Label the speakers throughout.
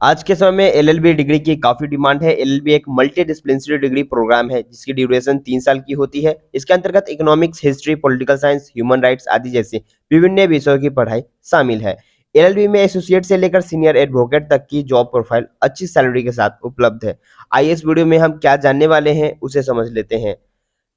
Speaker 1: आज के समय में एलएलबी डिग्री की काफी डिमांड है। एलएलबी एक मल्टी डिसिप्लिनरी डिग्री प्रोग्राम है जिसकी ड्यूरेशन 3 साल की होती है। इसके अंतर्गत economics, history, political science, human rights आदि जैसे विभिन्न विषयों की पढ़ाई शामिल है। एलएलबी में एसोसिएट से लेकर सीनियर एडवोकेट तक की जॉब प्रोफाइल अच्छी सैलरी के साथ उपलब्ध है। आइए इस वीडियो में हम क्या जानने वाले हैं उसे समझ लेते हैं।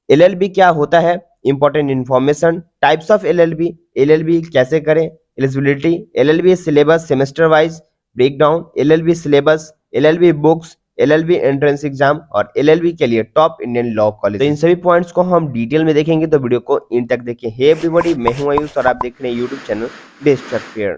Speaker 1: एलएलबी क्या होता है, important information, types of LLB, LLB कैसे करें, eligibility, LLB syllabus semester wise breakdown, LLB syllabus, LLB books, LLB entrance exam और एलएलबी के लिए टॉप इंडियन लॉ कॉलेज। तो इन सभी पॉइंट्स को हम डिटेल में देखेंगे, तो वीडियो को इन तक देखें। हे एवरीबॉडी, मैं हूं आयुष और आप देख रहे हैं यूट्यूब चैनल बेस्ट फेयर।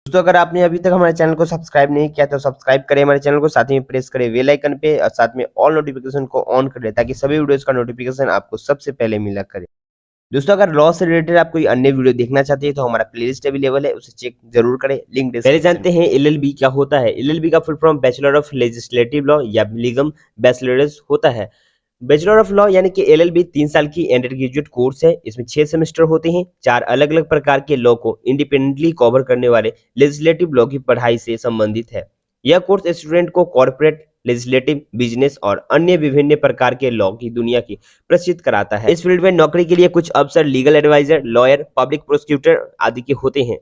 Speaker 1: दोस्तों, अगर आपने अभी तक हमारे चैनल को सब्सक्राइब नहीं किया तो सब्सक्राइब करें हमारे चैनल को, साथ में प्रेस करें बेल आइकन पे और साथ में ऑल नोटिफिकेशन को ऑन कर दें ताकि सभी वीडियोस का नोटिफिकेशन आपको सबसे पहले मिला करे। दोस्तों, अगर लॉ से रिलेटेड आप कोई अन्य वीडियो देखना चाहते हैं तो हमारा प्लेलिस्ट अवेलेबल है, उसे चेक जरूर करें, लिंक डिस्क्रिप्शन। पहले जानते हैं एलएलबी क्या होता है। एलएलबी का full form bachelor of legislative law या लीगम बैचलर्स होता है। बैचलर ऑफ लॉ यानी कि एलएलबी 3 साल की अंडर ग्रेजुएट कोर्स है। इसमें 6 सेमेस्टर होते हैं। 4 अलग अलग प्रकार के लॉ को इंडिपेंडेंटली कवर करने वाले लेजिस्लेटिव लॉ की पढ़ाई से संबंधित है। यह कोर्स स्टूडेंट को कॉर्पोरेट, लेजिस्लेटिव, बिजनेस और अन्य विभिन्न प्रकार के लॉ की दुनिया की प्रसिद्ध कराता है। इस फील्ड में नौकरी के लिए कुछ अवसर legal adviser, lawyer, public prosecutor आदि के होते हैं।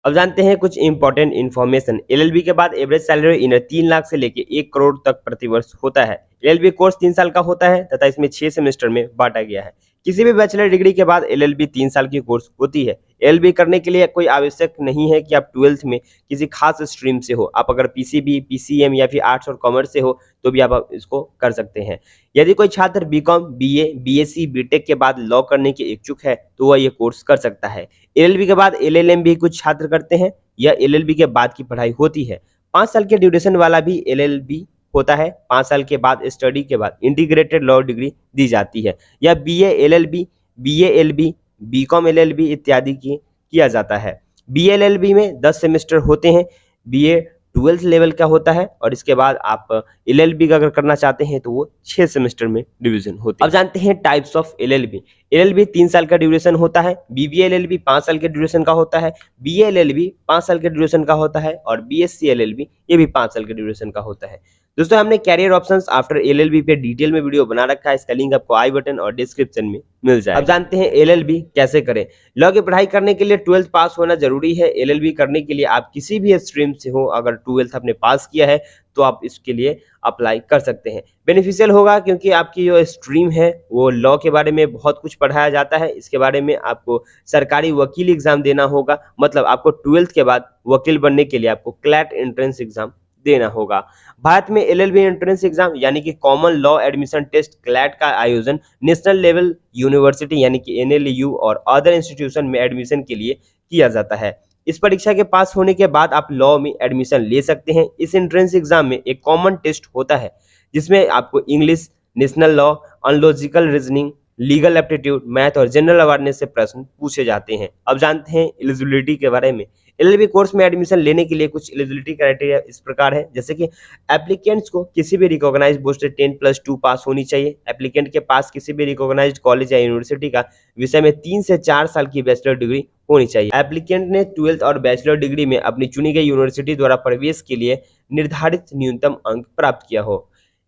Speaker 1: अब जानते हैं कुछ इंपॉर्टेंट इन्फॉर्मेशन। एलएलबी के बाद एवरेज सैलरी इन्हें 3 लाख से लेकर 1 करोड़ तक प्रतिवर्ष होता है। एलएलबी कोर्स 3 साल का होता है तथा इसमें 6 सेमेस्टर में बांटा गया है। किसी भी बैचलर डिग्री के बाद एलएलबी 3 साल की कोर्स होती है। एलएलबी करने के लिए कोई आवश्यक नहीं है कि आप 12th में किसी खास स्ट्रीम से हो। आप अगर पीसीबी, पीसीएम या फिर आर्ट्स और कॉमर्स से हो तो भी आप इसको कर सकते हैं। यदि कोई छात्र बीकॉम, बीए, बीएससी, बीटेक के बाद लॉ करने के इच्छुक है तो वह ये कोर्स कर सकता है। एलएलबी के बाद एलएलएम भी कुछ छात्र करते हैं। यह एलएलबी के बाद की पढ़ाई होती है। 5 साल के ड्यूरेशन वाला भी एलएलबी होता है। 5 साल के बाद स्टडी के बाद इंटीग्रेटेड लॉ डिग्री दी जाती है। यह BA LLB, BA LB, BCom LLB इत्यादि की किया जाता है। बीए एलएलबी में 10 सेमेस्टर होते हैं। बीए 12th लेवल का होता है और इसके बाद आप एलएलबी का अगर करना चाहते हैं तो वो 6 सेमेस्टर में डिवीजन होते हैं। अब जानते हैं टाइप्स ऑफ एलएलबी। एलएलबी 3 साल का ड्यूरेशन होता है। बीबीए एलएलबी 5 साल के ड्यूरेशन का होता है। बीए एलएलबी 5 साल के ड्यूरेशन का होता है और बीएससी एलएलबी ये भी 5 साल के ड्यूरेशन का होता है। दोस्तों, हमने कैरियर ऑप्शंस आफ्टर एलएलबी पे डिटेल में वीडियो बना रखा है। इसका लिंक आपको आई बटन और डिस्क्रिप्शन में मिल जाएगा। अब जानते हैं एलएलबी कैसे करें। लॉ की पढ़ाई करने के लिए 12th पास होना जरूरी है। एलएलबी करने के लिए आप किसी भी स्ट्रीम से हो, अगर 12th आपने पास किया है तो आप इसके लिए अप्लाई कर सकते हैं। बेनिफिशियल होगा क्योंकि आपकी जो स्ट्रीम है वो लॉ के बारे में बहुत कुछ पढ़ाया जाता है। इसके बारे में आपको सरकारी वकील एग्जाम देना होगा, मतलब आपको 12th के बाद वकील बनने के लिए आपको क्लैट एंट्रेंस एग्जाम देना होगा। भारत में एलएलबी एंट्रेंस एग्जाम यानी कि common law admission test CLAT का आयोजन नेशनल लेवल यूनिवर्सिटी यानी कि एनएलयू और अदर इंस्टीट्यूशन में एडमिशन के लिए किया जाता है। इस परीक्षा के पास होने के बाद आप लॉ में एडमिशन ले सकते हैं। इस एंट्रेंस एग्जाम में एक कॉमन टेस्ट होता है जिसमें आपको English, national law, analogical reasoning, legal aptitude, math और जनरल अवेयरनेस से प्रश्न पूछे जाते हैं। अब जानते हैं एलिजिबिलिटी के बारे में। एलएलबी कोर्स में एडमिशन लेने के लिए कुछ एलिजिबिलिटी क्राइटेरिया इस प्रकार है, जैसे कि एप्लीकेंट्स को किसी भी रिकॉग्नाइज्ड बोर्ड से 10+2 पास होनी चाहिए। एप्लीकेंट के पास किसी भी रिकॉग्नाइज्ड कॉलेज या यूनिवर्सिटी का विषय में 3 से 4 साल की बैचलर डिग्री होनी चाहिए। एप्लीकेंट ने 12th और बैचलर डिग्री में अपनी चुनी गई यूनिवर्सिटी द्वारा प्रवेश के लिए निर्धारित न्यूनतम अंक प्राप्त किया हो।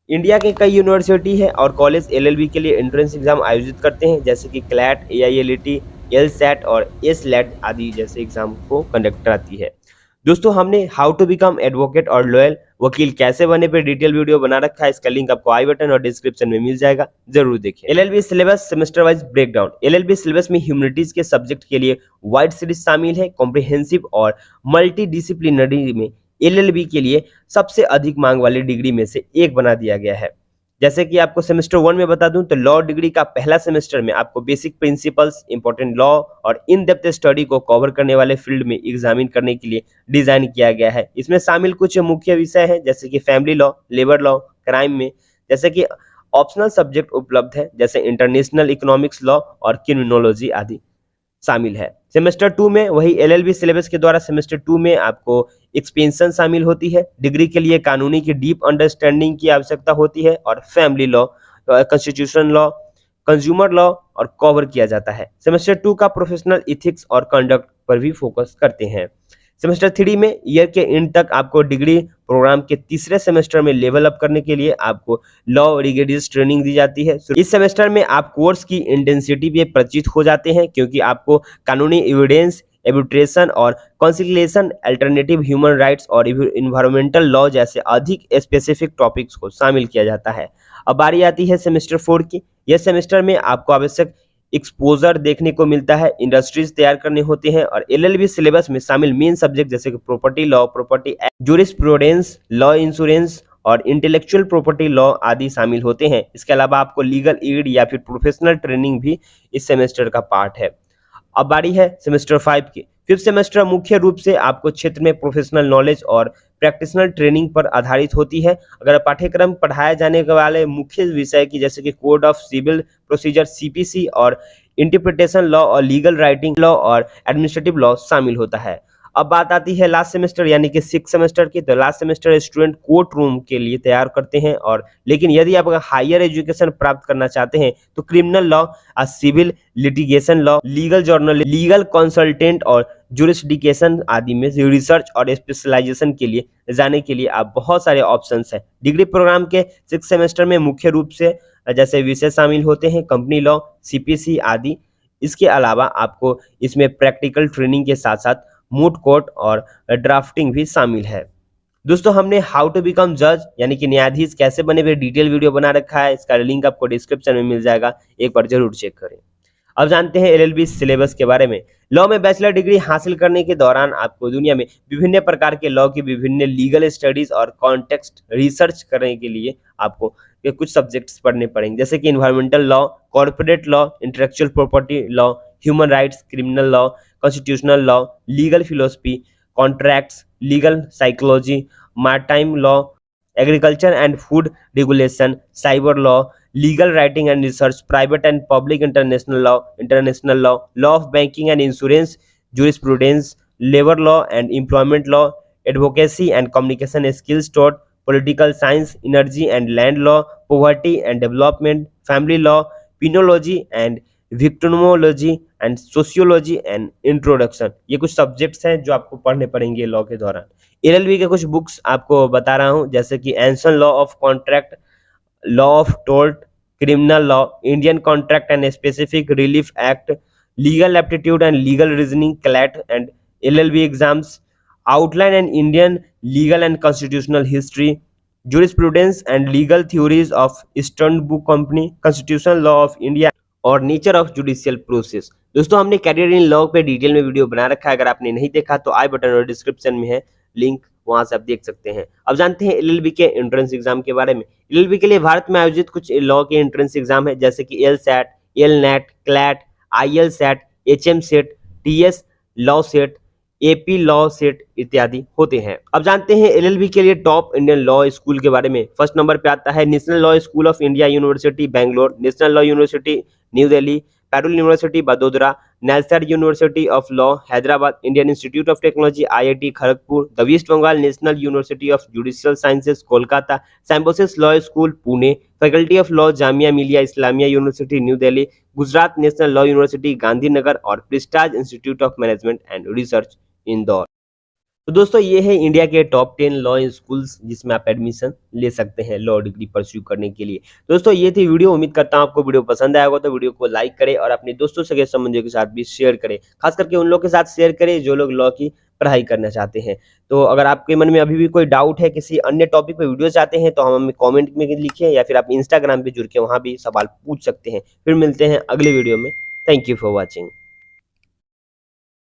Speaker 1: इंडिया के कई यूनिवर्सिटी है और कॉलेज एलएलबी के लिए एंट्रेंस एग्जाम आयोजित करते हैं, जैसे कि क्लैट, एआईएलईटी, एलसैट और एसलैट आदि जैसे एग्जाम को कंडक्ट कराती है। दोस्तों, हमने हाउ टू बिकम एडवोकेट और लॉयर वकील कैसे बने पे डिटेल वीडियो बना रखा है। इसका लिंक आपको आई बटन और डिस्क्रिप्शन में मिल जाएगा, जरूर देखिए। LLB syllabus semester wise breakdown. LLB syllabus में ह्यूमैनिटीज के सब्जेक्ट के लिए वाइड सीरीज शामिल है। कॉम्प्रिहेंसिव और मल्टी डिसिप्लिनरी में एलएलबी के लिए सबसे अधिक मांग वाली डिग्री में से एक बना दिया गया है। जैसे कि आपको सेमेस्टर 1 में बता दूं तो लॉ डिग्री का पहला सेमेस्टर में आपको बेसिक प्रिंसिपल्स, इंपॉर्टेंट लॉ और इन डेप्थ स्टडी को कवर करने वाले फील्ड में एग्जामिन करने के लिए डिजाइन किया गया है। इसमें शामिल कुछ मुख्य विषय हैं, जैसे कि family law, labour law, crime में, जैसे कि ऑप्शनल सब्जेक्ट उपलब्ध है जैसे इंटरनेशनल इकोनॉमिक्स लॉ और क्रिमिनोलॉजी आदि शामिल है। सेमेस्टर 2 में वही एलएलबी सिलेबस के द्वारा सेमेस्टर 2 में आपको एक्सपेंशन शामिल होती है। डिग्री के लिए कानूनी की डीप अंडरस्टैंडिंग की आवश्यकता होती है और family law, constitution law, consumer law और कवर किया जाता है। सेमेस्टर 2 का प्रोफेशनल इथिक्स और कंडक्ट पर भी फोकस करते हैं। सेमेस्टर 3 में ईयर के एंड तक आपको डिग्री प्रोग्राम के तीसरे सेमेस्टर में लेवल अप करने के लिए आपको लॉ रिगेडियस ट्रेनिंग दी जाती है। इस सेमेस्टर में आप कोर्स की इंटेंसिटी भी परिचित हो जाते हैं, क्योंकि आपको कानूनी एविडेंस, एबिट्रेशन और कॉन्सिलिएशन, अल्टरनेटिव ह्यूमन राइट्स और इन्वायरमेंटल लॉ जैसे अधिक स्पेसिफिक टॉपिक्स को शामिल किया जाता है। अब बारी आती है सेमेस्टर 4 की। यह सेमेस्टर में आपको आवश्यक एक्सपोजर देखने को मिलता है, इंडस्ट्रीज तैयार करने होते हैं और एलएलबी सिलेबस में शामिल मेन सब्जेक्ट जैसे कि property law, property act, jurisprudence, law insurance और इंटेलेक्चुअल प्रॉपर्टी लॉ आदि शामिल होते हैं। इसके अलावा आपको लीगल एड या फिर प्रोफेशनल ट्रेनिंग भी इस सेमेस्टर का पार्ट है। अब बारी है सेमेस्टर 5 की। फिफ्थ सेमेस्टर मुख्य रूप से आपको क्षेत्र में प्रोफेशनल नॉलेज और प्रैक्टिशनल ट्रेनिंग पर आधारित होती है। अगर पाठ्यक्रम पढ़ाए जाने वाले मुख्य विषय की जैसे कि code of civil procedure CPC और इंटरप्रिटेशन लॉ और लीगल राइटिंग लॉ और एडमिनिस्ट्रेटिव लॉ शामिल होता है। अब बात आती है लास्ट सेमेस्टर यानी कि 6 सेमेस्टर की। तो last semester student court room के लिए तैयार करते हैं, और लेकिन यदि आप हायर एजुकेशन प्राप्त करना चाहते हैं तो criminal law, civil litigation law, legal journal, legal consultant और जुरिस्डिक्शन आदि में रिसर्च और स्पेशलाइजेशन के लिए जाने के लिए आप बहुत सारे ऑप्शंस हैं। डिग्री प्रोग्राम के 6 सेमेस्टर में मुख्य रूप से जैसे विषय शामिल होते हैं कंपनी लॉ, सीपीसी आदि। इसके अलावा आपको इसमें प्रैक्टिकल ट्रेनिंग के साथ साथ मूट कोर्ट और ड्राफ्टिंग भी शामिल है। दोस्तों, हमने हाउ टू बिकम जज यानी कि न्यायाधीश कैसे बने हुए डिटेल वीडियो बना रखा है, इसका लिंक आपको डिस्क्रिप्शन में मिल जाएगा, एक बार जरूर चेक करें। अब जानते हैं एलएलबी सिलेबस के बारे में। लॉ में बैचलर डिग्री हासिल करने के दौरान आपको दुनिया में विभिन्न प्रकार के लॉ की विभिन्न लीगल स्टडीज और कॉन्टेक्स्ट रिसर्च करने के लिए आपको कुछ सब्जेक्ट्स पढ़ने पड़ेंगे, जैसे कि environmental law, corporate law, intellectual property law, human rights, criminal law, constitutional law, legal philosophy, contracts, legal psychology, maritime law, agriculture and food regulation, cyber law, legal writing and research, private and public international law, law of banking and insurance, jurisprudence, labour law and employment law, advocacy and communication skills taught, political science, energy and land law, poverty and development, family law, penology and victimology and sociology and introduction. ये कुछ subjects हैं जो आपको पढ़ने पड़ेंगे law के दौरान। LLB के कुछ बुक्स आपको बता रहा हूं, जैसे कि ancient law of contract, law of tort, criminal law, Indian contract and specific relief act, legal aptitude and legal reasoning, CLAT and LLB exams, outline and Indian legal and constitutional history, jurisprudence and legal theories of Eastern Book Company, constitutional law of India और nature of judicial process. दोस्तों, हमने career in law पे detail में video बना रखा है, अगर आपने नहीं देखा तो आई बटन और डिस्क्रिप्शन में है लिंक, वहां से आप देख सकते हैं। अब जानते हैं एलएलबी के एंट्रेंस एग्जाम के बारे में। एलएलबी के लिए भारत में आयोजित कुछ लॉ के एंट्रेंस एग्जाम है, जैसे कि LSAT, LNAT, CLAT, ILSAT, HM set, TS law set, AP law set इत्यादि होते हैं। अब जानते हैं एलएलबी के लिए टॉप इंडियन लॉ स्कूल के बारे में। फर्स्ट नंबर पे आता है national law school of India university Bangalore, national law university new Delhi, Parul university Vadodara, NALSAR university of law Hyderabad, Indian institute of technology IIT Kharagpur, the West Bengal national university of judicial sciences Kolkata, Symbiosis law school Pune, faculty of law Jamia Millia Islamia university new Delhi, Gujarat national law university Gandhinagar और prestige institute of management and research Indore. तो दोस्तों, ये है India के top 10 law schools जिसमें आप admission ले सकते हैं लॉ डिग्री परस्यू करने के लिए। दोस्तों, ये थी वीडियो। उम्मीद करता हूं आपको वीडियो पसंद आया होगा, तो वीडियो को लाइक करें और अपने दोस्तों सगे संबंधियों के साथ भी शेयर करें। खास करके उन लोगों के साथ शेयर करें जो लोग लॉ की पढ़ाई करना चाहते हैं। तो अगर आपके मन में अभी भी कोई डाउट है, किसी अन्य टॉपिक पे वीडियो चाहते हैं, तो हमें कॉमेंट में लिखें या फिर आप इंस्टाग्राम पे जुड़ के वहां भी सवाल पूछ सकते हैं। फिर मिलते हैं अगले वीडियो में। Thank you for watching.